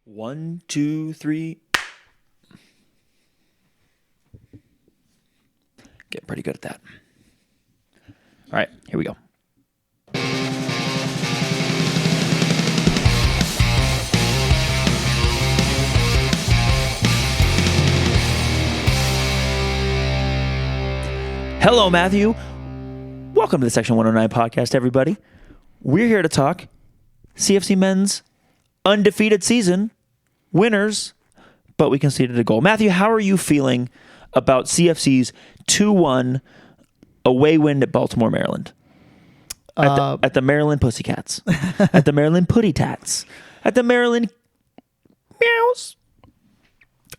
1, 2, 3. Getting pretty good at that. All right, here we go. Hello, Matthew. Welcome to the Section 109 podcast, everybody. We're here to talk CFC men's undefeated season, winners, but we conceded a goal. Matthew, how are you feeling about CFC's 2-1 away win at Baltimore, Maryland? At the Maryland Pussycats. At the Maryland Putty Tats. At the Maryland Meows.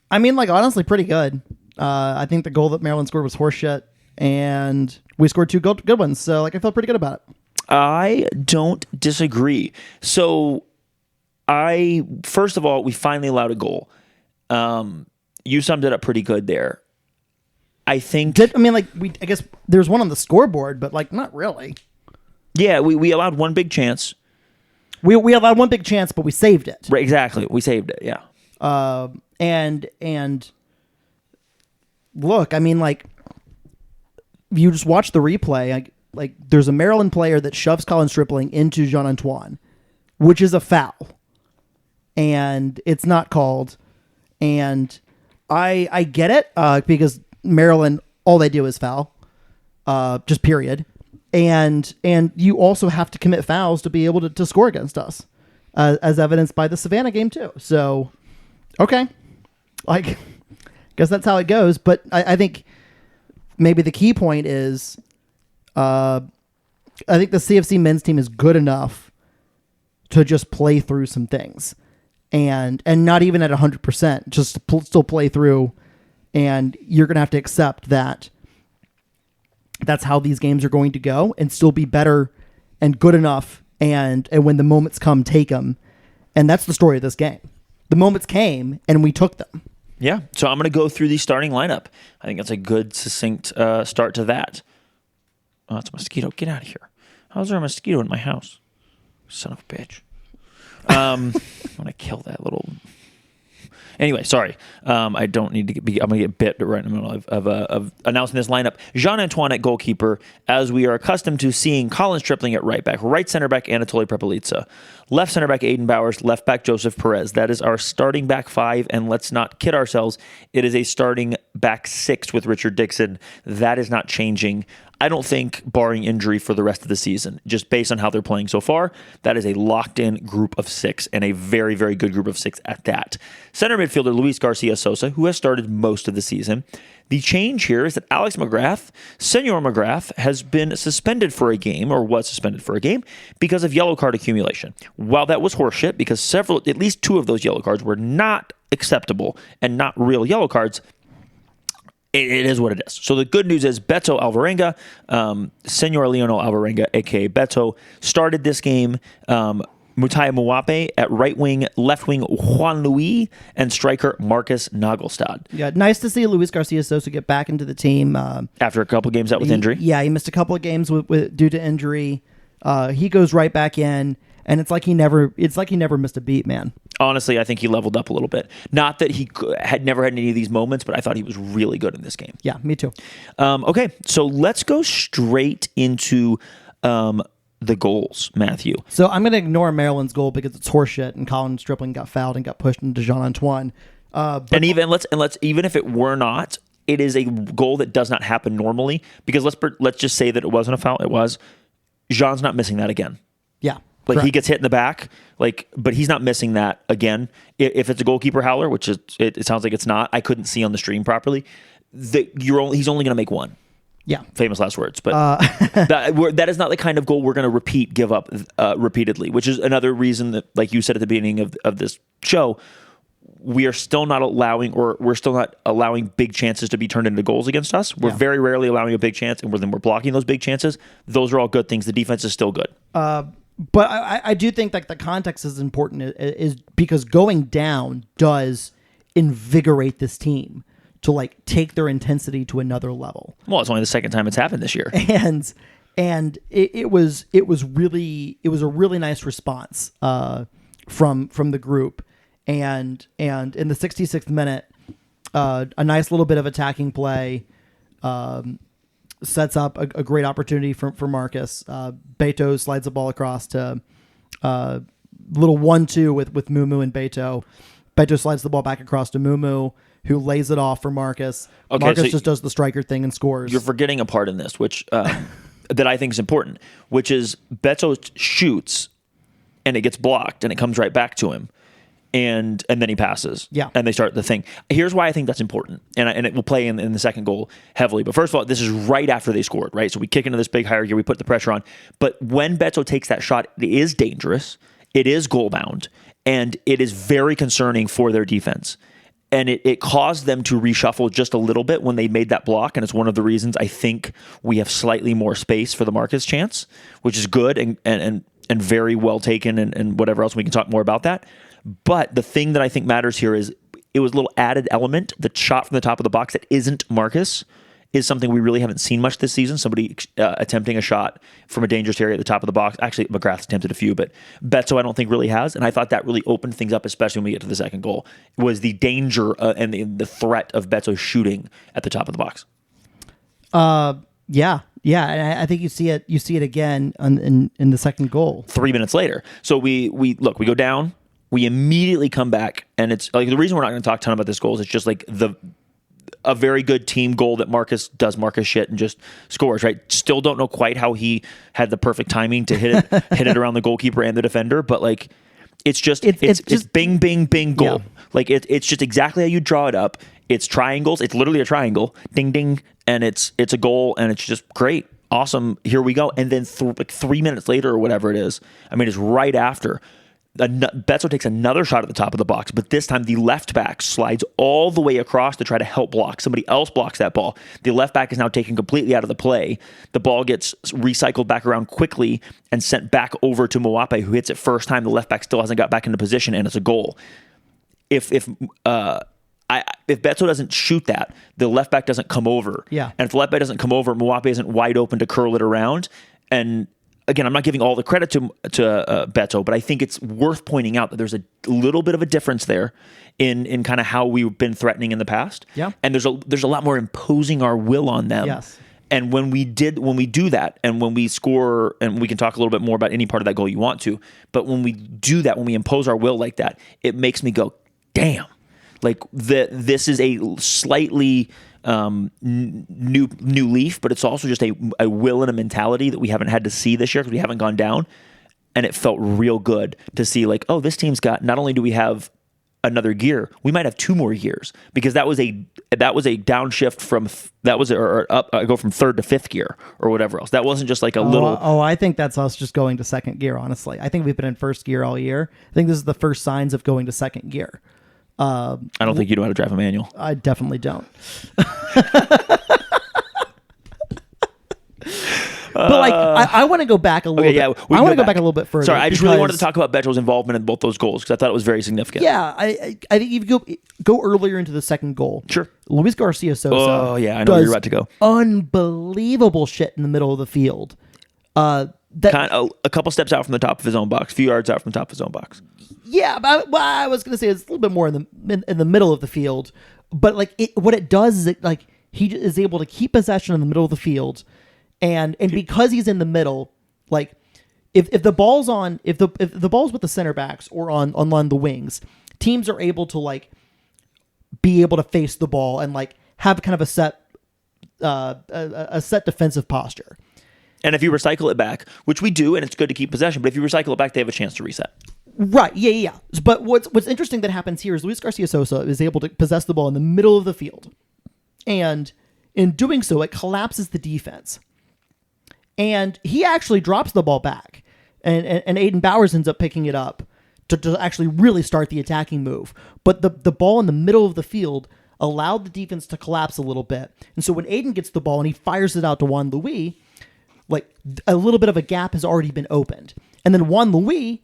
I mean, honestly, pretty good. I think the goal that Maryland scored was horseshit, and we scored two good ones, so I felt pretty good about it. I don't disagree. So, first of all, we finally allowed a goal. You summed it up pretty good there. I think... I guess there's one on the scoreboard, but, not really. Yeah, we allowed one big chance. We allowed one big chance, but we saved it. Right, exactly. We saved it, yeah. And look, you just watch the replay, there's a Maryland player that shoves Colin Stripling into Jean-Antoine, which is a foul. And it's not called. And I get it, because Maryland, all they do is foul, just period. And you also have to commit fouls to be able to score against us, as evidenced by the Savannah game too. So, okay, guess that's how it goes. But I think maybe the key point is, I think the CFC men's team is good enough to just play through some things, and not even at 100%, just still play through. And you're gonna have to accept that that's how these games are going to go, and still be better and good enough. And when the moments come, take them. And that's the story of this game. The moments came and we took them. Yeah. So I'm going to go through the starting lineup. I think that's a good, succinct start to that. Oh, that's a mosquito. Get out of here. How's there a mosquito in my house? Son of a bitch. I'm going to kill that little... Anyway, sorry. I don't need to I'm going to get bit right in the middle of announcing this lineup. Jean-Antoine at goalkeeper, as we are accustomed to seeing Colin Stripling at right back. Right center back, Anatoly Prepelica. Left center back, Aiden Bowers. Left back, Joseph Perez. That is our starting back five, and let's not kid ourselves. It is a starting back six with Richard Dixon. That is not changing. I don't think, barring injury for the rest of the season, just based on how they're playing so far, that is a locked-in group of six, and a very, very good group of six at that. Center midfielder Luis Garcia Sosa, who has started most of the season. The change here is that Alex McGrath, Senor McGrath, has been suspended for a game, or was suspended for a game, because of yellow card accumulation. While that was horseshit, because at least two of those yellow cards were not acceptable and not real yellow cards, it is what it is. So the good news is Beto Alvarenga, Senor Leonel Alvarenga, a.k.a. Beto, started this game. Mutaya Mwape at right wing, left wing Juan Luis, and striker Marcus Nagelstad. Yeah, nice to see Luis Garcia Sosa get back into the team. After a couple games out with injury? Yeah, he missed a couple of games due to injury. He goes right back in, and it's like he never missed a beat, man. Honestly, I think he leveled up a little bit. Not that he had never had any of these moments, but I thought he was really good in this game. Yeah, me too. Okay, so let's go straight into the goals, Matthew. So I'm going to ignore Maryland's goal because it's horseshit, and Colin Stripling got fouled and got pushed into Jean-Antoine. And even if it were not, it is a goal that does not happen normally, because let's just say that it wasn't a foul. It was. Jean's not missing that again. Yeah. Correct. He gets hit in the back, but he's not missing that again. If it's a goalkeeper howler, which it sounds like it's not, I couldn't see on the stream properly, he's only going to make one. Yeah. Famous last words. But that is not the kind of goal we're going to give up repeatedly, which is another reason that, like you said at the beginning of this show, we're still not allowing big chances to be turned into goals against us. We're very rarely allowing a big chance, and then we're blocking those big chances. Those are all good things. The defense is still good. But I do think the context is important, is because going down does invigorate this team to take their intensity to another level. Well, it's only the second time it's happened this year. And it was a really nice response from the group. and in the 66th minute, a nice little bit of attacking play sets up a great opportunity for Marcus. Beto slides the ball across to little 1-2 with Mumu and Beto. Beto slides the ball back across to Mumu, who lays it off for Marcus. Okay, Marcus so just does the striker thing and scores. You're forgetting a part in this, which that I think is important, which is Beto shoots and it gets blocked and it comes right back to him. And then he passes. Yeah. And they start the thing. Here's why I think that's important. And it will play in the second goal heavily. But first of all, this is right after they scored, right? So we kick into this big higher gear. We put the pressure on. But when Beto takes that shot, it is dangerous. It is goal bound. And it is very concerning for their defense. And it caused them to reshuffle just a little bit when they made that block. And it's one of the reasons I think we have slightly more space for the Marcus chance, which is good and very well taken and whatever else. We can talk more about that. But the thing that I think matters here is it was a little added element. The shot from the top of the box that isn't Marcus is something we really haven't seen much this season. Somebody attempting a shot from a dangerous area at the top of the box. Actually, McGrath's attempted a few, but Beto I don't think really has. And I thought that really opened things up, especially when we get to the second goal, was the danger and the threat of Beto shooting at the top of the box. Yeah. And I think you see it again in the second goal. 3 minutes later. So we go down. We immediately come back, and it's like the reason we're not going to talk a ton about this goal is it's just like a very good team goal that Marcus does Marcus shit and just scores, right? Still don't know quite how he had the perfect timing to hit it around the goalkeeper and the defender, but like it's just bing bing bing goal. Yeah. Like it's just exactly how you draw it up. It's triangles. It's literally a triangle. Ding ding, and it's a goal, and it's just great. Awesome. Here we go. And then like 3 minutes later or whatever it is, I mean, it's right after. Beto takes another shot at the top of the box, but this time the left back slides all the way across to try to help block. Somebody else blocks that ball. The left back is now taken completely out of the play. The ball gets recycled back around quickly and sent back over to Moape, who hits it first time. The left back still hasn't got back into position, and it's a goal. If Beto doesn't shoot that, the left back doesn't come over. Yeah. And if the left back doesn't come over, Moape isn't wide open to curl it around. And again, I'm not giving all the credit to Beto, but I think it's worth pointing out that there's a little bit of a difference there in kind of how we've been threatening in the past. Yeah. And there's a lot more imposing our will on them. Yes. And when we do that, and when we score, and we can talk a little bit more about any part of that goal you want to, but when we do that, when we impose our will like that, it makes me go, damn. Like this is a slightly new leaf, but it's also just a will and a mentality that we haven't had to see this year because we haven't gone down. And it felt real good to see like, oh, this team's got, not only do we have another gear, we might have 2 more gears, because that was a downshift from go from 3rd to 5th gear or whatever else. That wasn't just like a little. I think that's us just going to 2nd gear. Honestly, I think we've been in 1st gear all year. I think this is the first signs of going to 2nd gear. I don't think you know how to drive a manual. I definitely don't. But like, I want to go back a little bit. Yeah, I want to go back a little bit further. Sorry, I just really wanted to talk about Beto's involvement in both those goals because I thought it was very significant. Yeah, I think if you go earlier into the second goal. Sure. Luis Garcia Sosa. Oh yeah, I know where you're about to go. Unbelievable shit in the middle of the field. A couple steps out from the top of his own box, a few yards out from the top of his own box. Yeah, but I was going to say it's a little bit more in the middle of the field. But like what it does is he is able to keep possession in the middle of the field, and because he's in the middle, like if the ball's with the center backs or on the wings, teams are able to like be able to face the ball and like have kind of a set defensive posture. And if you recycle it back, which we do, and it's good to keep possession, but if you recycle it back, they have a chance to reset. Right, yeah. But what's interesting that happens here is Luis Garcia Sosa is able to possess the ball in the middle of the field. And in doing so, it collapses the defense. And he actually drops the ball back. And Aiden Bowers ends up picking it up to actually really start the attacking move. But the ball in the middle of the field allowed the defense to collapse a little bit. And so when Aiden gets the ball and he fires it out to Juan Luis, like a little bit of a gap has already been opened. And then Juan Luis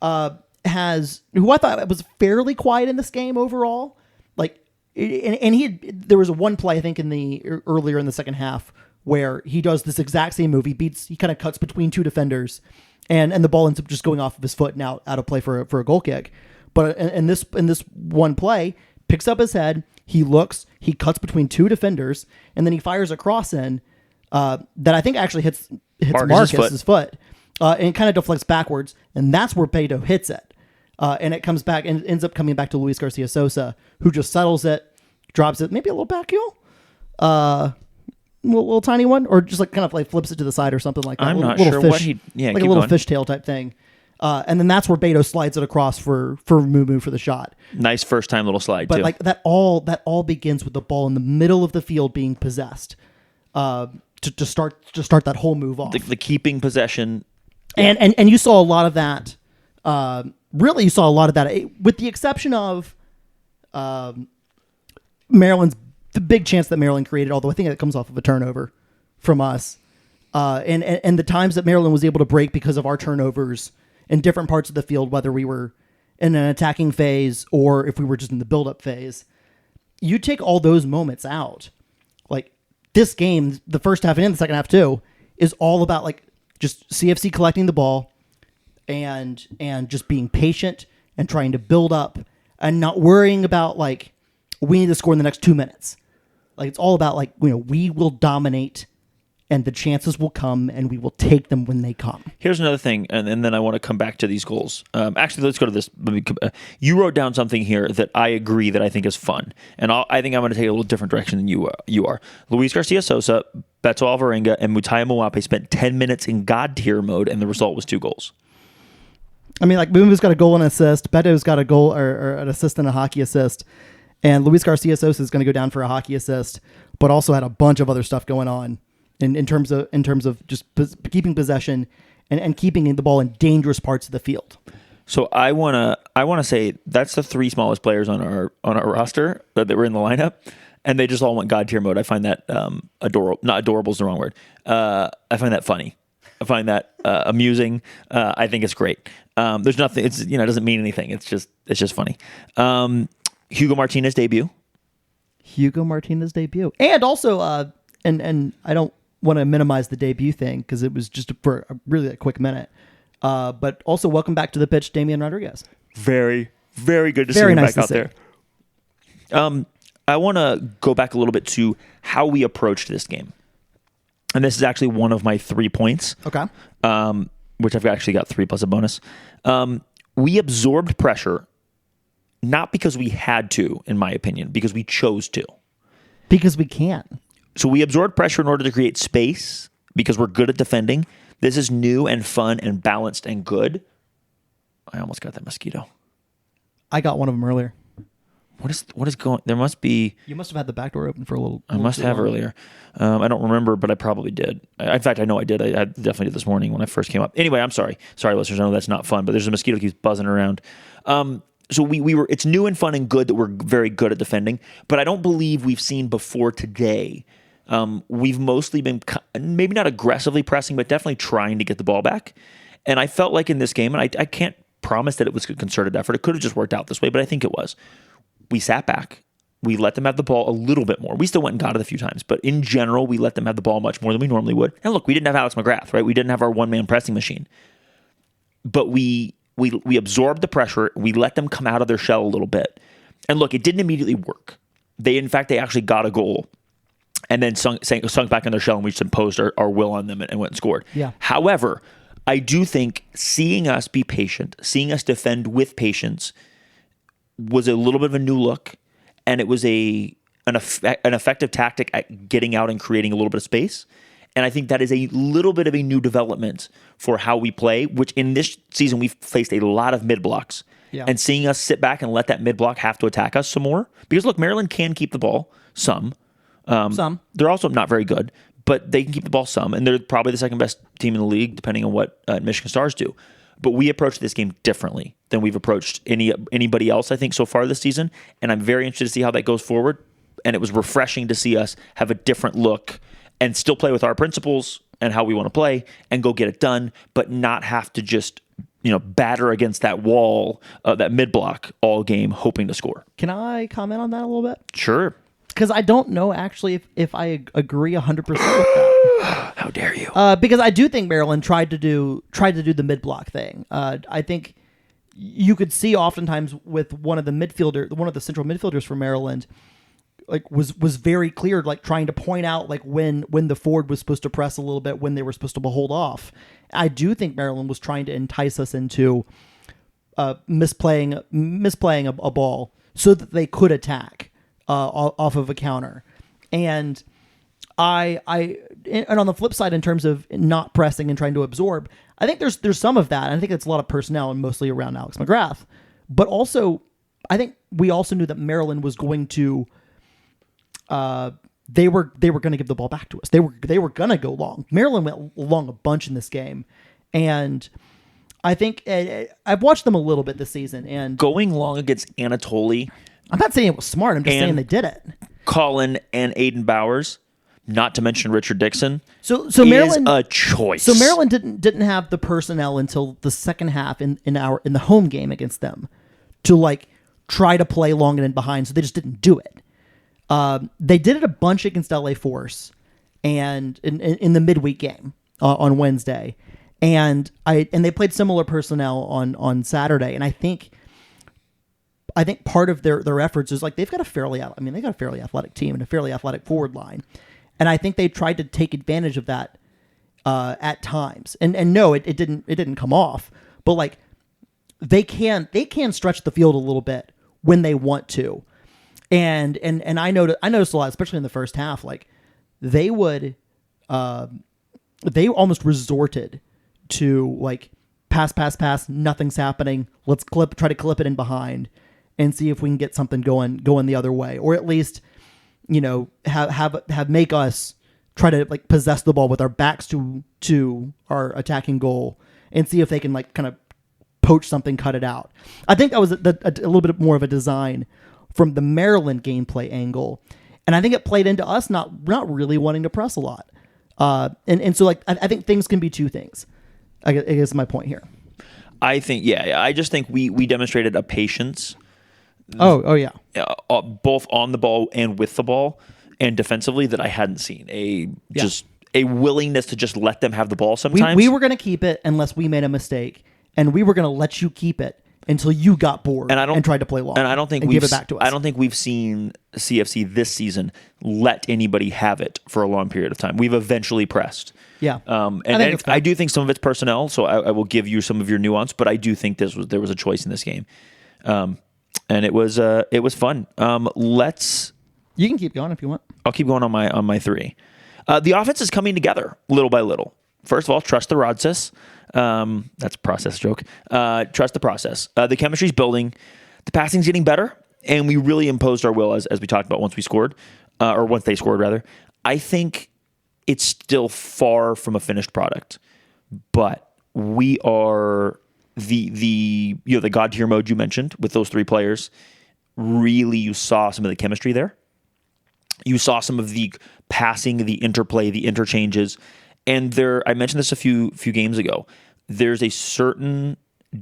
who I thought was fairly quiet in this game overall. Like, there was one play I think earlier in the second half where he does this exact same move. He kind of cuts between 2 defenders, and the ball ends up just going off of his foot and out of play for a goal kick. But in this one play, picks up his head, he looks, he cuts between two defenders, and then he fires a cross in that I think actually hits Marcus's foot. And it kind of deflects backwards, and that's where Beto hits it. And it comes back and ends up coming back to Luis Garcia Sosa, who just settles it, drops it, maybe a little back heel, little tiny one, or just like kind of like flips it to the side or something like that. I'm not little sure fish, what he, yeah, like a little fishtail type thing. And then that's where Beto slides it across for Moo for the shot. Nice first time little slide but too. Like that all begins with the ball in the middle of the field being possessed to start that whole move off. The keeping possession. And you saw a lot of that. Really, you saw a lot of that, with the exception of Maryland's the big chance that Maryland created. Although I think it comes off of a turnover from us, and the times that Maryland was able to break because of our turnovers in different parts of the field, whether we were in an attacking phase or if we were just in the build-up phase. You take all those moments out, like this game, the first half and the second half too, is all about like just CFC collecting the ball and just being patient and trying to build up and not worrying about like we need to score in the next 2 minutes. Like it's all about like, we will dominate and the chances will come and we will take them when they come. Here's another thing, and then I want to come back to these goals. Actually, let's go to this. You wrote down something here that I agree that I think is fun, and I think I'm going to take a little different direction than you are. Luis Garcia Sosa, Beto Alvarenga, and Mutaya Moape spent 10 minutes in God tier mode, and the result was 2 goals. I mean, like Mumu's got a goal and an assist. Beto's got a goal or an assist and a hockey assist. And Luis Garcia Sosa is going to go down for a hockey assist, but also had a bunch of other stuff going on in terms of just keeping possession and keeping the ball in dangerous parts of the field. So I wanna say that's the 3 smallest players on our roster that were in the lineup, and they just all went God tier mode. I find that adorable. Not adorable is the wrong word. I find that funny. I find that amusing. I think it's great. There's nothing. It's it doesn't mean anything. It's just funny. Hugo Martinez debut, and also and I don't want to minimize the debut thing because it was just for really a quick minute. But also welcome back to the pitch, Damian Rodriguez. Very, very good to see him back out there. I want to go back a little bit to how we approached this game. And this is actually one of my 3 points. Okay. Which I've actually got 3 plus a bonus. We absorbed pressure, not because we had to, in my opinion, because we chose to. Because we can. So we absorbed pressure in order to create space because we're good at defending. This is new and fun and balanced and good. I almost got that mosquito. I got one of them earlier. What is going? There must be. You must have had the back door open for a little. I must have earlier. I don't remember, but I probably did. In fact, I know I did. I definitely did this morning when I first came up. Anyway, I'm sorry. Sorry, listeners. I know that's not fun, but there's a mosquito that keeps buzzing around. So we were. It's new and fun and good that we're very good at defending, but I don't believe we've seen before today. We've mostly been maybe not aggressively pressing, but definitely trying to get the ball back. And I felt like in this game, and I can't promise that it was a concerted effort. It could have just worked out this way, but I think it was. We sat back. We let them have the ball a little bit more. We still went and got it a few times, but in general, we let them have the ball much more than we normally would. And look, we didn't have Alex McGrath, right? We didn't have our one-man pressing machine. But we absorbed the pressure. We let them come out of their shell a little bit. And look, it didn't immediately work. They actually got a goal and then sunk back in their shell, and we just imposed our will on them and went and scored. Yeah. However, I do think seeing us be patient, seeing us defend with patience was a little bit of a new look, and it was an effective tactic at getting out and creating a little bit of space. And I think that is a little bit of a new development for how we play, which in this season we've faced a lot of mid-blocks. Yeah. And seeing us sit back and let that mid-block have to attack us some more. Because look, Maryland can keep the ball some. They're also not very good, but they can keep the ball some, and they're probably the second best team in the league, depending on what Michigan Stars do. But we approached this game differently than we've approached anybody else, I think, so far this season. And I'm very interested to see how that goes forward. And it was refreshing to see us have a different look and still play with our principles and how we want to play and go get it done, but not have to just batter against that wall, that mid block all game, hoping to score. Can I comment on that a little bit? Sure. Because I don't know actually if I agree 100% with that. How dare you? Because I do think Maryland tried to do the mid block thing. I think you could see oftentimes with one of the central midfielders for Maryland, like was very clear, like trying to point out like when the forward was supposed to press a little bit, when they were supposed to hold off. I do think Maryland was trying to entice us into misplaying a ball so that they could attack off of a counter. And and on the flip side, in terms of not pressing and trying to absorb, I think there's some of that. I think it's a lot of personnel and mostly around Alex McGrath. But also, I think we also knew that Maryland was going to they were going to give the ball back to us. They were going to go long. Maryland went long a bunch in this game, and I think I've watched them a little bit this season. And going long against Anatoly, I'm not saying it was smart. I'm just saying they did it. Colin and Aiden Bowers, not to mention Richard Dixon. So Maryland is a choice. So Maryland didn't have the personnel until the second half in the home game against them to like try to play long and in behind. So they just didn't do it. They did it a bunch against LA Force and in the midweek game on Wednesday, and they played similar personnel on Saturday. And I think part of their efforts is like they've got a fairly athletic team and a fairly athletic forward line, and I think they tried to take advantage of that at times. And no, it didn't come off, but like they can stretch the field a little bit when they want to. And I noticed a lot, especially in the first half, like they almost resorted to like pass, nothing's happening. Let's try to clip it in behind and see if we can get something going the other way, or at least, you know, have make us try to like possess the ball with our backs to our attacking goal and see if they can like kind of poach something, cut it out. I think that was a little bit more of a design from the Maryland gameplay angle. And I think it played into us not really wanting to press a lot. And so like I think things can be two things. I guess is my point here. I just think we demonstrated a patience. Oh yeah. Both on the ball and with the ball and defensively that I hadn't seen. Just a willingness to just let them have the ball sometimes. We were going to keep it unless we made a mistake, and we were going to let you keep it until you got bored and tried to play long. And I don't think give it back to us. I don't think we've seen CFC this season let anybody have it for a long period of time. We've eventually pressed. Yeah. And I do think some of it's personnel, so I will give you some of your nuance, but I do think there was a choice in this game. And it was fun. You can keep going if you want. I'll keep going on my three. The offense is coming together little by little. First of all, trust the process. That's a process joke. Trust the process. The chemistry's building. The passing's getting better, and we really imposed our will as we talked about once we scored, or once they scored rather. I think it's still far from a finished product, but we are the God tier mode you mentioned with those three players. Really, you saw some of the chemistry there. You saw some of the passing, the interplay, the interchanges. And I mentioned this a few games ago. There's a certain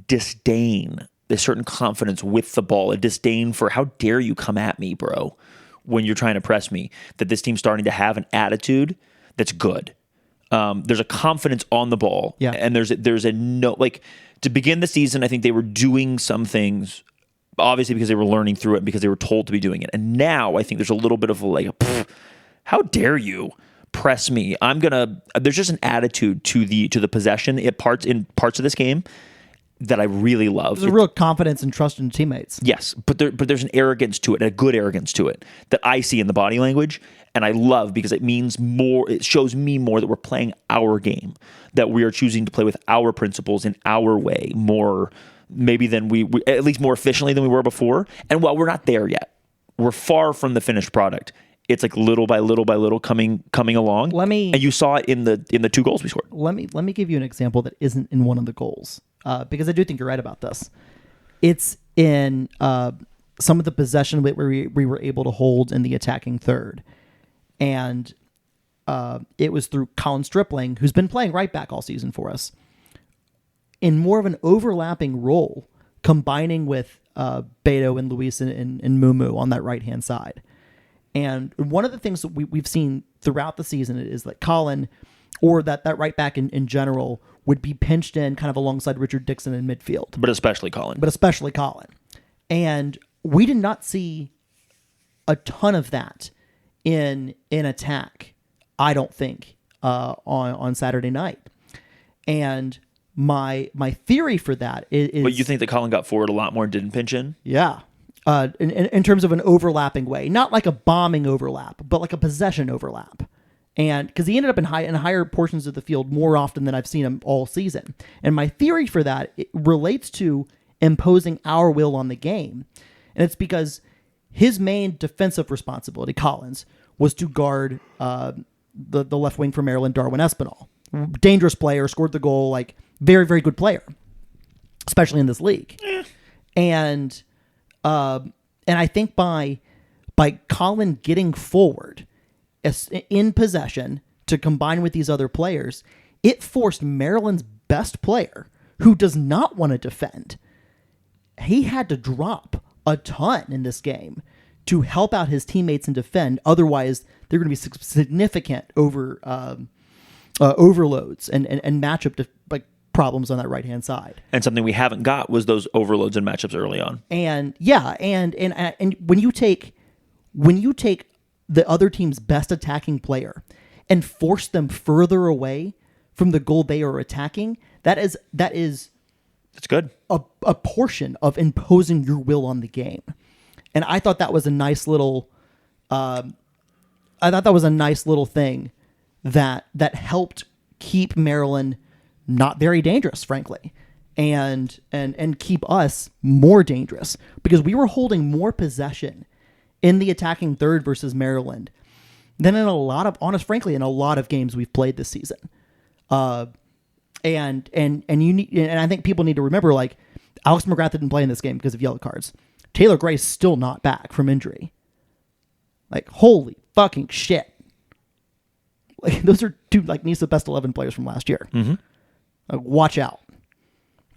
disdain, a certain confidence with the ball, a disdain for how dare you come at me, bro, when you're trying to press me, that this team's starting to have an attitude that's good. There's a confidence on the ball. Yeah. And there's a no, like to begin the season, I think they were doing some things obviously because they were learning through it because they were told to be doing it. And now I think there's a little bit of how dare you press me? There's just an attitude to the possession in parts of this game that I really love. There's a real confidence and trust in teammates. Yes, but there's an arrogance to it, a good arrogance to it that I see in the body language, and I love because it means more. It shows me more that we're playing our game, that we are choosing to play with our principles in our way more, maybe than we at least more efficiently than we were before. And while we're not there yet, we're far from the finished product. It's like little by little coming along. And you saw it in the two goals we scored. Let me give you an example that isn't in one of the goals, because I do think you're right about this. It's in some of the possession where we were able to hold in the attacking third, and it was through Colin Stripling, who's been playing right back all season for us, in more of an overlapping role, combining with Beto and Luis and Mumu on that right hand side. And one of the things that we've seen throughout the season is that Colin or that right back in general would be pinched in kind of alongside Richard Dixon in midfield. But especially Colin. And we did not see a ton of that in attack, I don't think, on Saturday night. And my theory for that is... But you think that Colin got forward a lot more and didn't pinch in? Yeah. In terms of an overlapping way. Not like a bombing overlap, but like a possession overlap. And because he ended up in higher portions of the field more often than I've seen him all season. And my theory for that relates to imposing our will on the game. And it's because his main defensive responsibility, Collins, was to guard the left wing for Maryland, Darwin Espinal. Dangerous player, scored the goal, like very, very good player, especially in this league. And I think by Colin getting forward in possession to combine with these other players, it forced Maryland's best player, who does not want to defend. He had to drop a ton in this game to help out his teammates and defend. Otherwise, there are going to be significant overloads and matchup problems on that right hand side. And something we haven't got was those overloads and matchups early on. And yeah, and when you take the other team's best attacking player and force them further away from the goal they are attacking, that is it's good. A portion of imposing your will on the game. And I thought that was a nice little thing that helped keep Maryland not very dangerous, frankly, and keep us more dangerous, because we were holding more possession in the attacking third versus Maryland than in a lot of games we've played this season. And I think people need to remember, like, Alex McGrath didn't play in this game because of yellow cards. Taylor Gray's still not back from injury. Like, holy fucking shit. Like, those are two, like, NISA best 11 players from last year. Mm-hmm. Watch out.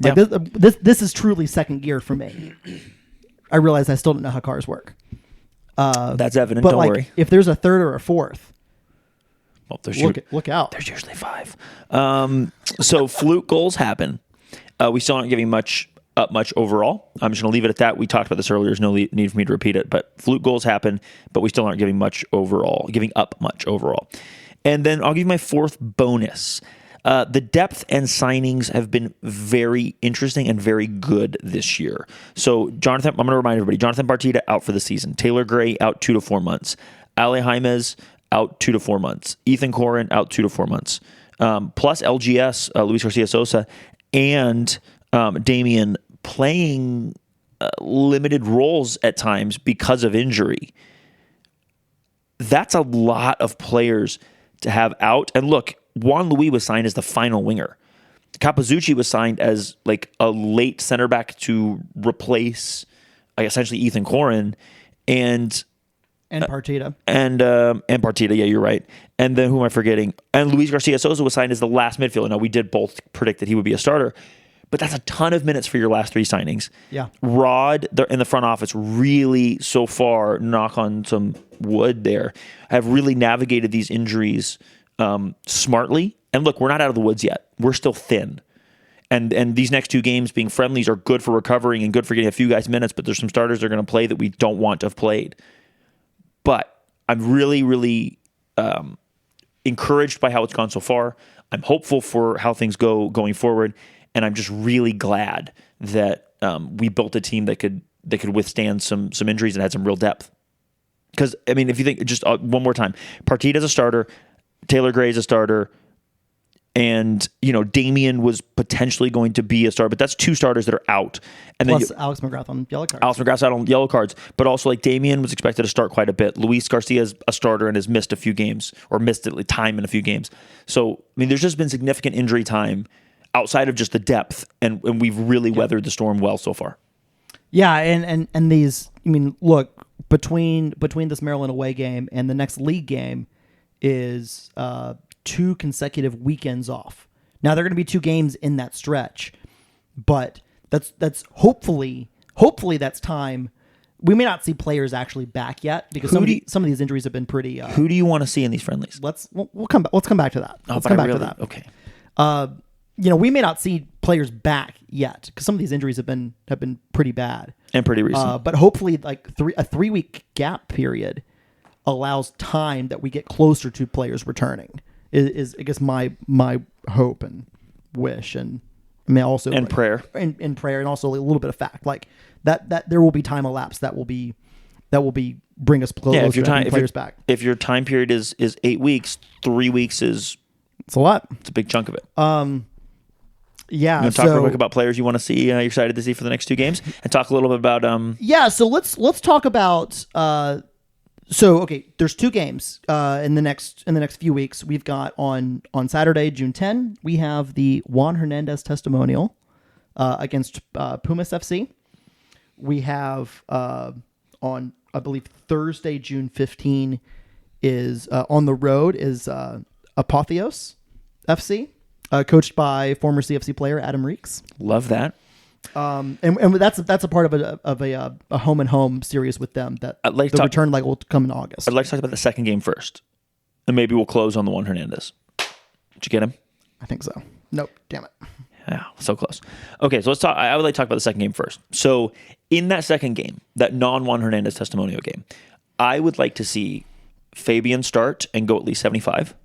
Like, this is truly second gear for me. I realize I still don't know how cars work. That's evident. But don't like, worry. If there's a third or a fourth, well, look out. There's usually 5. So fluke goals happen. We still aren't giving much overall. I'm just going to leave it at that. We talked about this earlier. There's no need for me to repeat it. But fluke goals happen, but we still aren't giving up much overall. And then I'll give you my fourth bonus. The depth and signings have been very interesting and very good this year. So, Jonathan, I'm going to remind everybody, Jonathan Partita out for the season. Taylor Gray out 2 to 4 months. Ale Jaimes out 2 to 4 months. Ethan Corin out 2 to 4 months. Plus LGS, Luis Garcia Sosa, and Damian playing limited roles at times because of injury. That's a lot of players to have out. And look, Juan Louis was signed as the final winger. Capozzucci was signed as like a late center back to replace essentially Ethan Corin and Partita. And Partita, yeah, you're right. And then who am I forgetting? And Luis Garcia Sosa was signed as the last midfielder. Now, we did both predict that he would be a starter, but that's a ton of minutes for your last 3 signings. Yeah. Rod, in the front office, really so far, knock on some wood there, have really navigated these injuries smartly. And look, we're not out of the woods yet. We're still thin. And these next 2 games being friendlies are good for recovering and good for getting a few guys minutes, but there's some starters that are going to play that we don't want to have played. But I'm really, really encouraged by how it's gone so far. I'm hopeful for how things go going forward. And I'm just really glad that we built a team that could withstand some injuries and had some real depth. Because, I mean, if you think, just one more time, Partita's a starter, Taylor Gray's a starter, and, Damian was potentially going to be a starter, but that's 2 starters that are out. And plus then Alex McGrath on yellow cards. Alex McGrath's out on yellow cards, but also like Damian was expected to start quite a bit. Luis Garcia's a starter and has missed a few games, or missed time in a few games. So, I mean, there's just been significant injury time outside of just the depth, and we've really weathered the storm well so far. Yeah, and these, I mean, look, between this Maryland away game and the next league game is 2 consecutive weekends off. Now, there are going to be 2 games in that stretch, but that's hopefully that's time we may not see players actually back yet because some of these injuries have been pretty. Who do you want to see in these friendlies? We'll come back to that. Let's come back to that. Okay. We may not see players back yet because some of these injuries have been pretty bad and pretty recent. But hopefully, like a 3-week gap period allows time that we get closer to players returning. Is I guess my hope and wish, and I mean also prayer and prayer, and also a little bit of fact like that there will be time elapsed that will be bring us closer to players back. If your time period is 8 weeks, 3 weeks is it's a lot. It's a big chunk of it. Yeah. You want to talk real quick about players you want to see, you're excited to see for the next 2 games, and talk a little bit about Yeah, so let's talk about there's 2 games in the next few weeks. We've got on Saturday, June 10, we have the Juan Hernandez testimonial against Pumas FC. We have on I believe Thursday, June 15 is on the road is Apotheos FC. Coached by former CFC player Adam Reeks. Love that. And that's a part of a home and home series with them that the return leg will come in August. I'd like to talk about the second game first, and maybe we'll close on the Juan Hernandez. Did you get him? I think so. Nope. Damn it. Yeah, so close. Okay, so let's talk. I would like to talk about the second game first. So in that second game, that non-Juan Hernandez testimonial game, I would like to see Fabian start and go at least 75.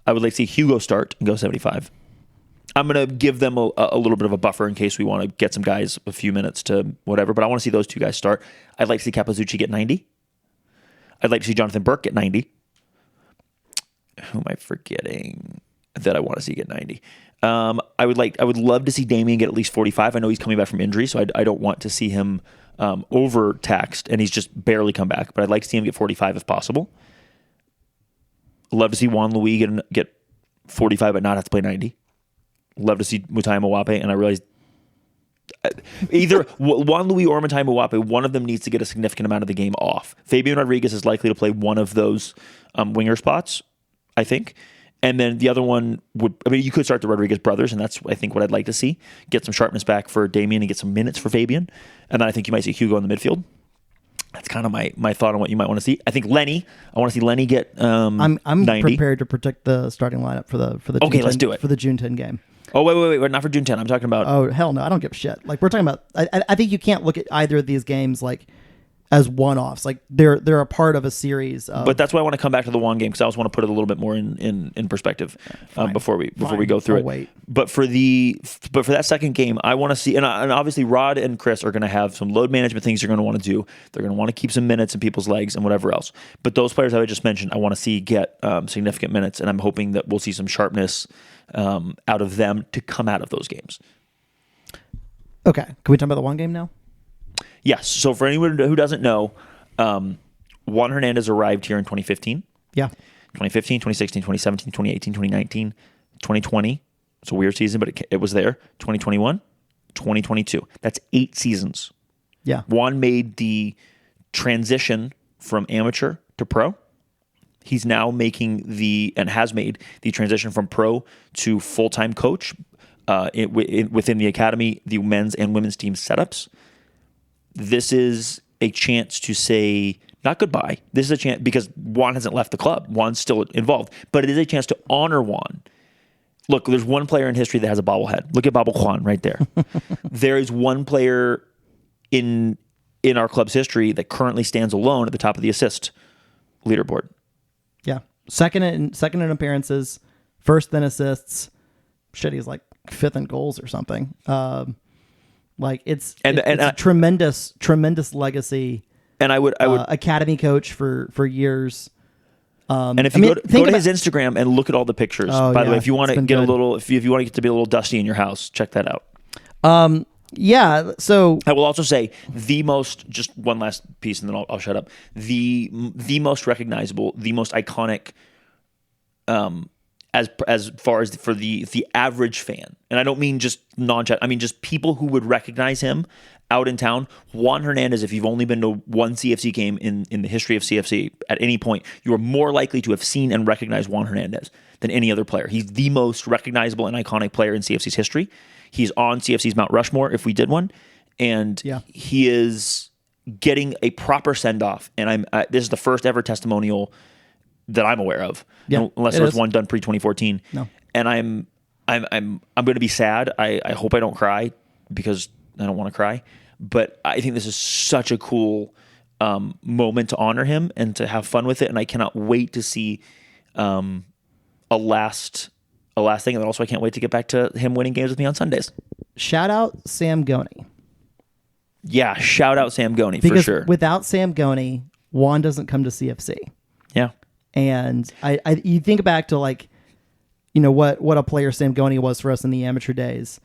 I would like to see Hugo start and go 75. I'm going to give them a little bit of a buffer in case we want to get some guys a few minutes to whatever, but I want to see those 2 guys start. I'd like to see Capizzucci get 90. I'd like to see Jonathan Burke get 90. Who am I forgetting that I want to see get 90? I would love to see Damien get at least 45. I know he's coming back from injury, so I don't want to see him overtaxed, and he's just barely come back, but I'd like to see him get 45 if possible. Love to see Juan Louis get 45 but not have to play 90. Love to see Mutai Mawape, and I realized either Juan Louis or Mutai Mawape, one of them needs to get a significant amount of the game off. Fabian Rodriguez is likely to play one of those winger spots, I think. And then the other one you could start the Rodriguez brothers, and that's, I think, what I'd like to see. Get some sharpness back for Damien and get some minutes for Fabian. And then I think you might see Hugo in the midfield. That's kind of my thought on what you might want to see. I think Lenny. I want to see Lenny get. I'm 90. Prepared to predict the starting lineup for the okay. Let's do it for the June 10 game. Oh wait, not for June 10. I'm talking about. Oh hell no, I don't give a shit. Like we're talking about. I think you can't look at either of these games like as one-offs. Like they're a part of a series. But that's why I want to come back to the Juan game because I always want to put it a little bit more in perspective before we go through it. Wait. But for that second game, I want to see, and obviously Rod and Chris are going to have some load management things they're going to want to do. They're going to want to keep some minutes in people's legs and whatever else. But those players I just mentioned, I want to see get significant minutes, and I'm hoping that we'll see some sharpness out of them to come out of those games. Okay, can we talk about the one game now? Yes. So for anyone who doesn't know, Juan Hernandez arrived here in 2015. Yeah. 2015, 2016, 2017, 2018, 2019, 2020. It's a weird season, but it was there. 2021, 2022. That's 8 seasons. Yeah. Juan made the transition from amateur to pro. He's now making has made the transition from pro to full-time coach within the academy, the men's and women's team setups. This is a chance to say, not goodbye. This is a chance because Juan hasn't left the club. Juan's still involved, but it is a chance to honor Juan. Look, there's one player in history that has a bobblehead. Look at Babel Juan right there. There is one player in our club's history that currently stands alone at the top of the assist leaderboard. Yeah, second in appearances, first in assists. Shit, he's like 5th in goals or something. Like it's a tremendous legacy. And I would academy coach for years. And if you go to his Instagram and look at all the pictures. By the way, if you want to get if you want to get to be a little dusty in your house, check that out. Yeah. So I will also say just one last piece, and then I'll shut up. The most recognizable, the most iconic, as far as for the average fan, and I don't mean just non-chat. I mean just people who would recognize him out in town. Juan Hernandez, if you've only been to one CFC game in the history of CFC at any point, you are more likely to have seen and recognized Juan Hernandez than any other player. He's the most recognizable and iconic player in CFC's history. He's on CFC's Mount Rushmore if we did one, and he is getting a proper send off, and this is the first ever testimonial that I'm aware of, unless there was one done pre 2014. No, and I'm going to be sad. I hope I don't cry because I don't want to cry, but I think this is such a cool moment to honor him and to have fun with it, and I cannot wait to see a last thing, and then also I can't wait to get back to him winning games with me on Sundays. Shout out Sam Goney. Yeah, shout out Sam Goney because for sure. Without Sam Goney, Juan doesn't come to CFC. Yeah, and you think back to like, what a player Sam Goney was for us in the amateur days.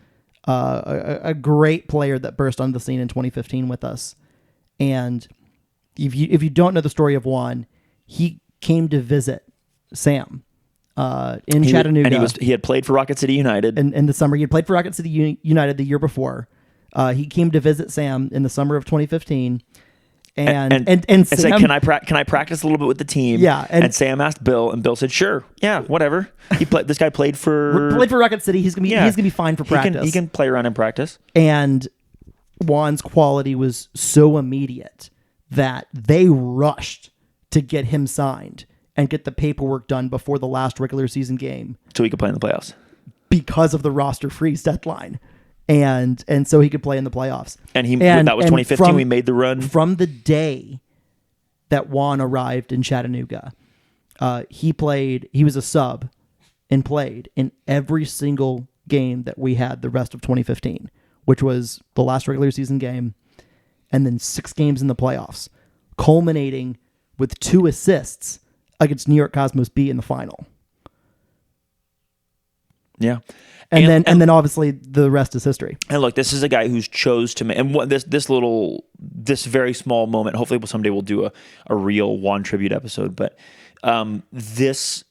A great player that burst onto the scene in 2015 with us. And if you don't know the story of Juan, he came to visit Sam in Chattanooga. And he had played for Rocket City United. In the summer, he had played for Rocket City United the year before. He came to visit Sam in the summer of 2015. And Sam said, can I practice a little bit with the team? Yeah, and Sam asked Bill, and Bill said, "Sure, yeah, whatever." This guy played for Rocket City. He's gonna be fine for practice. He can play around in practice. And Juan's quality was so immediate that they rushed to get him signed and get the paperwork done before the last regular season game, so he could play in the playoffs because of the roster freeze deadline. And so he could play in the playoffs. And that was 2015. We made the run. From the day that Juan arrived in Chattanooga, he was a sub and played in every single game that we had the rest of 2015, which was the last regular season game, and then 6 games in the playoffs, culminating with 2 assists against New York Cosmos B in the final. Yeah. And then obviously the rest is history. And look, this is a guy who's chose to make, and what this very small moment, hopefully someday we'll do a real Juan tribute episode, but this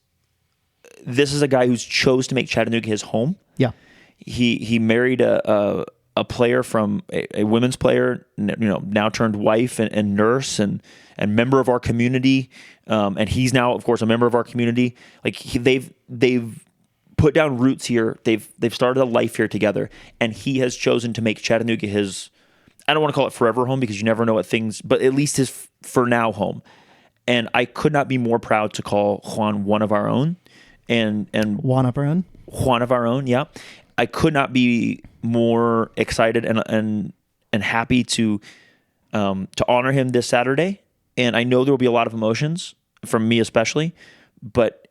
is a guy who's chose to make Chattanooga his home. Yeah. He married a player from a women's player, now turned wife and nurse and member of our community. And he's now, of course, a member of our community. Like they've put down roots here. They've started a life here together, and he has chosen to make Chattanooga his, I don't want to call it forever home because you never know what things, but at least his for now home. And I could not be more proud to call Juan one of our own. And Juan of our own? Juan of our own, yeah. I could not be more excited and happy to honor him this Saturday. And I know there will be a lot of emotions from me especially, but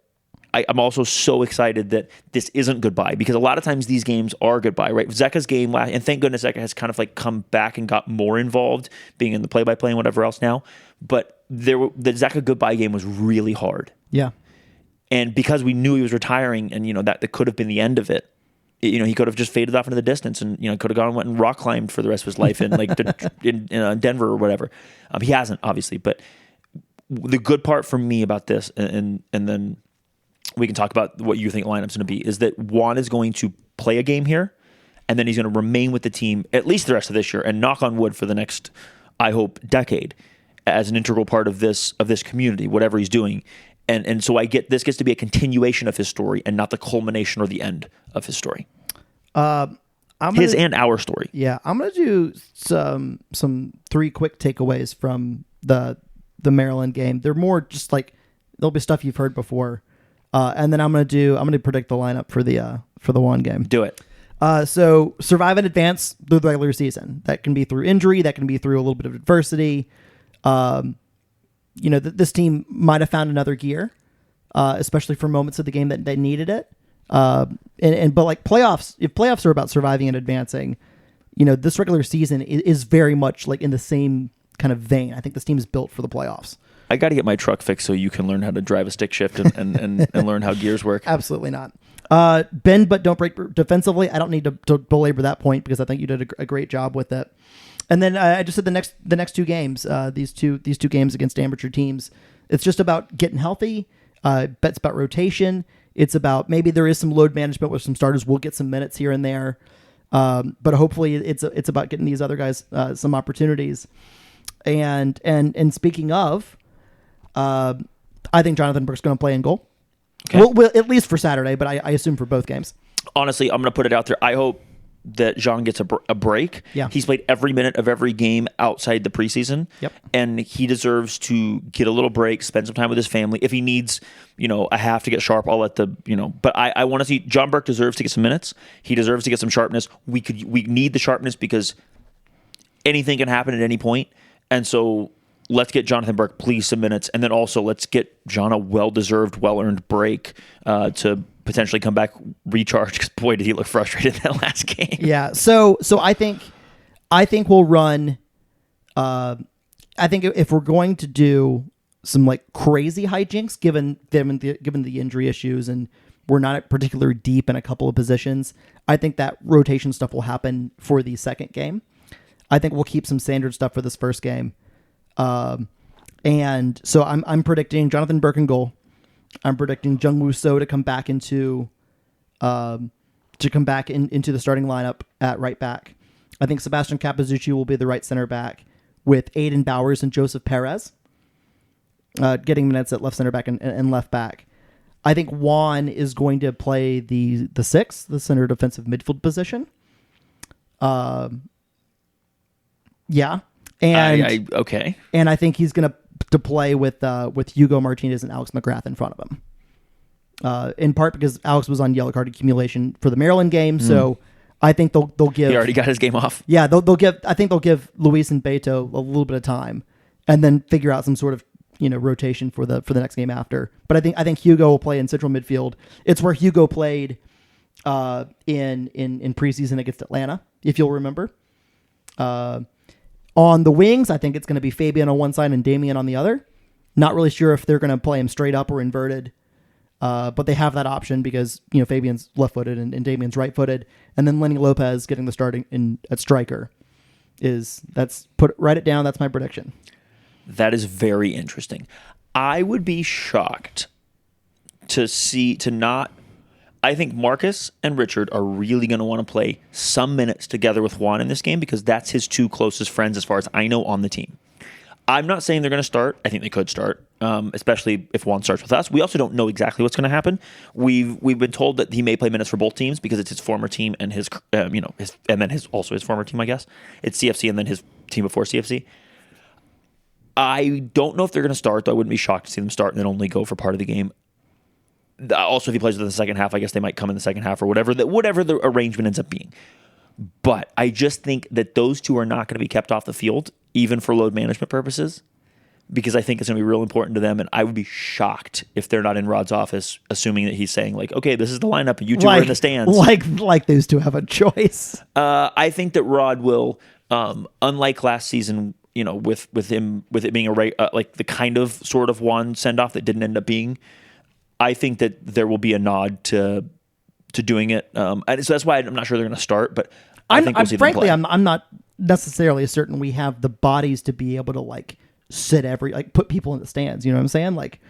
I'm also so excited that this isn't goodbye, because a lot of times these games are goodbye, right? Zeka's game last, and thank goodness Zeka has kind of like come back and got more involved, being in the play-by-play and whatever else now. But the Zeka goodbye game was really hard. Yeah. And because we knew he was retiring, and that could have been the end of it. He could have just faded off into the distance, and could have gone and went and rock climbed for the rest of his life in in Denver or whatever. He hasn't, obviously, but the good part for me about this, and then we can talk about what you think lineup's going to be, is that Juan is going to play a game here, and then he's going to remain with the team at least the rest of this year, and knock on wood for the next, I hope, decade, as an integral part of this community, whatever he's doing. And so this gets to be a continuation of his story and not the culmination or the end of his story. His and our story. Yeah, I'm going to do some 3 quick takeaways from the Maryland game. They're more just like, there'll be stuff you've heard before. And then I'm going to predict the lineup for the Juan game. Do it. So survive and advance through the regular season. That can be through injury. That can be through a little bit of adversity. This team might have found another gear, especially for moments of the game that they needed it. But like playoffs, if playoffs are about surviving and advancing, this regular season is very much like in the same kind of vein. I think this team is built for the playoffs. I got to get my truck fixed so you can learn how to drive a stick shift and learn how gears work. Absolutely not. Bend but don't break defensively. I don't need to belabor that point because I think you did a great job with it. And then I just said the next 2 games, these two games against amateur teams, it's just about getting healthy. It's about rotation. It's about maybe there is some load management with some starters. We'll get some minutes here and there, but hopefully it's about getting these other guys some opportunities. And speaking of, I think Jonathan Burke's going to play in goal. Okay. Well, at least for Saturday, but I assume for both games. Honestly, I'm going to put it out there. I hope that Jean gets a break. Yeah. He's played every minute of every game outside the preseason. Yep. And he deserves to get a little break, spend some time with his family. If he needs, a half to get sharp, I'll let but I want to see John Burke deserves to get some minutes. He deserves to get some sharpness. We need the sharpness because anything can happen at any point. And so let's get Jonathan Burke, please, some minutes. And then also let's get John a well-deserved, well-earned break to potentially come back, recharge. Because boy, did he look frustrated in that last game. Yeah. So I think we'll run. I think if we're going to do some like crazy hijinks, given the injury issues, and we're not particularly deep in a couple of positions, I think that rotation stuff will happen for the second game. I think we'll keep some standard stuff for this first game. And so I'm predicting Jonathan Burke in goal. I'm predicting Jung Woo So to come back into the starting lineup at right back. I think Sebastian Capizzucci will be the right center back with Aiden Bowers and Joseph Perez getting minutes at left center back and left back. I think Juan is going to play the sixth, the center defensive midfield position. Yeah. And okay. And I think he's going to play with Hugo Martinez and Alex McGrath in front of him. In part because Alex was on yellow card accumulation for the Maryland game, so I think they'll give. He already got his game off. Yeah, they'll give. I think they'll give Luis and Beto a little bit of time, and then figure out some sort of rotation for the next game after. But I think Hugo will play in central midfield. It's where Hugo played in preseason against Atlanta, if you'll remember. On the wings, I think it's going to be Fabian on one side and Damian on the other. Not really sure if they're going to play him straight up or inverted, but they have that option because Fabian's left-footed and Damian's right-footed, and then Lenny Lopez getting the starting at striker. Write it down. That's my prediction. That is very interesting. I would be shocked I think Marcus and Richard are really going to want to play some minutes together with Juan in this game because that's his two closest friends, as far as I know, on the team. I'm not saying they're going to start. I think they could start, especially if Juan starts with us. We also don't know exactly what's going to happen. We've been told that he may play minutes for both teams because it's his former team and his former team. I guess it's CFC and then his team before CFC. I don't know if they're going to start, though. I wouldn't be shocked to see them start and then only go for part of the game. Also, if he plays in the second half, I guess they might come in the second half or whatever the arrangement ends up being. But I just think that those two are not going to be kept off the field, even for load management purposes, because I think it's going to be real important to them. And I would be shocked if they're not in Rod's office, assuming that he's saying like, "Okay, this is the lineup, and you two are in the stands." Like those two have a choice. I think that Rod will, unlike last season, with it being like the kind of sort of Juan send off that didn't end up being. I think that there will be a nod to doing it, and so that's why I'm not sure they're going to start. But I think we'll see them play. I'm not necessarily certain we have the bodies to be able to like put people in the stands. You know what I'm saying? Like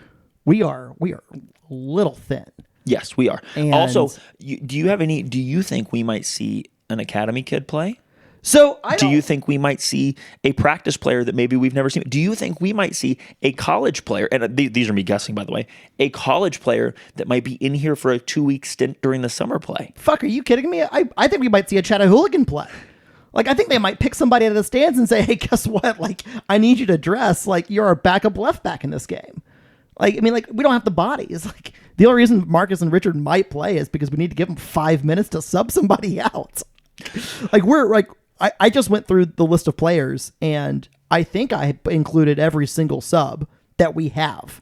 we are a little thin. Yes, we are. And also, do you think we might see an academy kid play? So do you think we might see a practice player that maybe we've never seen? Do you think we might see a college player, and these are me guessing, by the way, a college player that might be in here for a 2-week stint during the summer play? Fuck, are you kidding me? I think we might see a Chattahooligan play. Like, I think they might pick somebody out of the stands and say, hey, guess what? Like, I need you to dress like you're our backup left back in this game. Like, I mean, like, we don't have the bodies. Like, the only reason Marcus and Richard might play is because we need to give them 5 minutes to sub somebody out. I just went through the list of players, and I think I included every single sub that we have,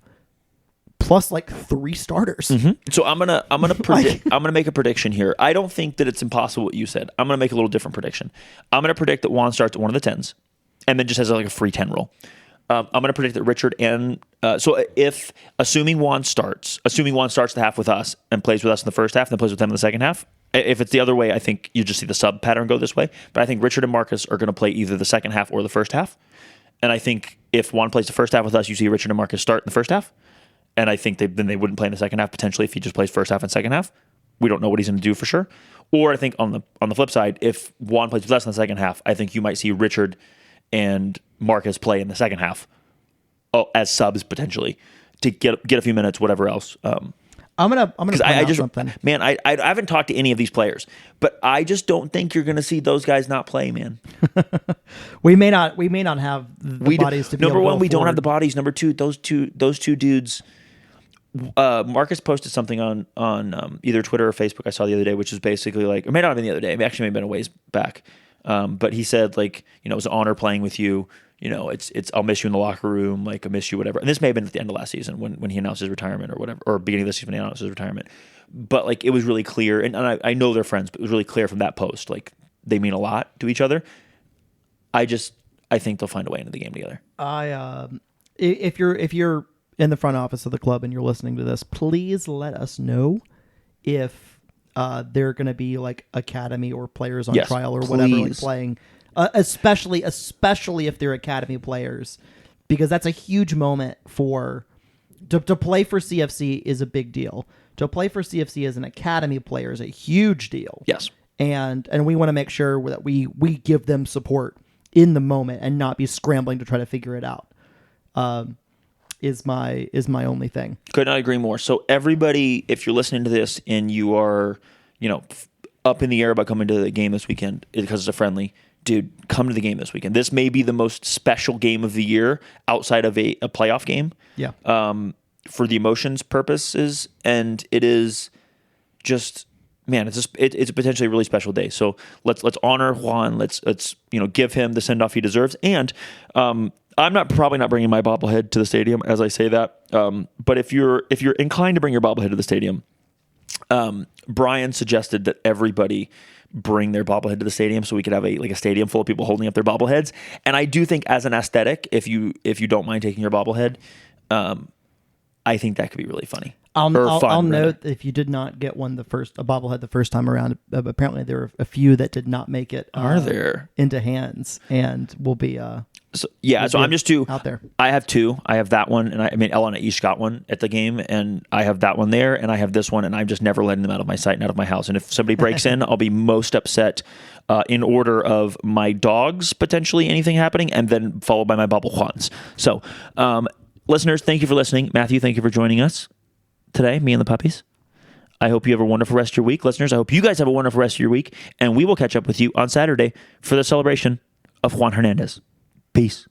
plus like 3 starters. Mm-hmm. So I'm gonna make a prediction here. I don't think that it's impossible what you said. I'm gonna make a little different prediction. I'm gonna predict that Juan starts at one of the 10s, and then just has like a free 10 roll. I'm gonna predict that Richard and so if assuming Juan starts the half with us and plays with us in the first half, and then plays with them in the second half. If it's the other way, I think you just see the sub pattern go this way. But I think Richard and Marcus are going to play either the second half or the first half. And I think if Juan plays the first half with us, you see Richard and Marcus start in the first half. And I think then they wouldn't play in the second half potentially if he just plays first half and second half. We don't know what he's going to do for sure. Or I think on the flip side, if Juan plays with us in the second half, I think you might see Richard and Marcus play in the second half as subs potentially to get a few minutes, whatever else. I'm gonna point out something. Man, I haven't talked to any of these players, but I just don't think you're going to see those guys not play, man. We may not have the bodies to be number able to one. We don't have the afford- bodies. Number two, those two dudes. Marcus posted something on either Twitter or Facebook I saw the other day, which is basically like, it may not have been the other day. It actually may have been a ways back. But he said, like, it was an honor playing with you. It's I'll miss you in the locker room, like I miss you, whatever. And this may have been at the end of last season when he announced his retirement or whatever, or beginning of this season when he announced his retirement. But like it was really clear, and I know they're friends, but it was really clear from that post, like they mean a lot to each other. I think they'll find a way into the game together. If you're in the front office of the club and you're listening to this, please let us know if they're going to be like academy or players on trial or whatever, like playing. Especially if they're academy players, because that's a huge moment to play for CFC is a big deal. To play for CFC as an academy player is a huge deal. Yes, and we want to make sure that we give them support in the moment and not be scrambling to try to figure it out. Is my only thing. Could not agree more. So everybody, if you're listening to this and you are, up in the air about coming to the game this weekend because it's a friendly. Dude, come to the game this weekend. This may be the most special game of the year outside of a playoff game. Yeah. For the emotions purposes, and it is just, man, it's a potentially really special day. So let's honor Juan. Let's give him the send off he deserves. And I'm probably not bringing my bobblehead to the stadium as I say that. But if you're inclined to bring your bobblehead to the stadium, Brian suggested that everybody bring their bobblehead to the stadium so we could have a stadium full of people holding up their bobbleheads. And I do think as an aesthetic, if you don't mind taking your bobblehead, I think that could be really funny. I'll note that if you did not get a bobblehead the first time around, apparently there were a few that did not make it. Are there into hands and will be So I'm just two out there. I have two. I have that one, and Ellen and each got one at the game, and I have that one there, and I have this one, and I'm just never letting them out of my sight and out of my house. And if somebody breaks in, I'll be most upset in order of my dogs potentially anything happening, and then followed by my bubble Juans. So, listeners, thank you for listening. Matthew, thank you for joining us today, me and the puppies. I hope you have a wonderful rest of your week. Listeners, I hope you guys have a wonderful rest of your week, and we will catch up with you on Saturday for the celebration of Juan Hernandez. Peace.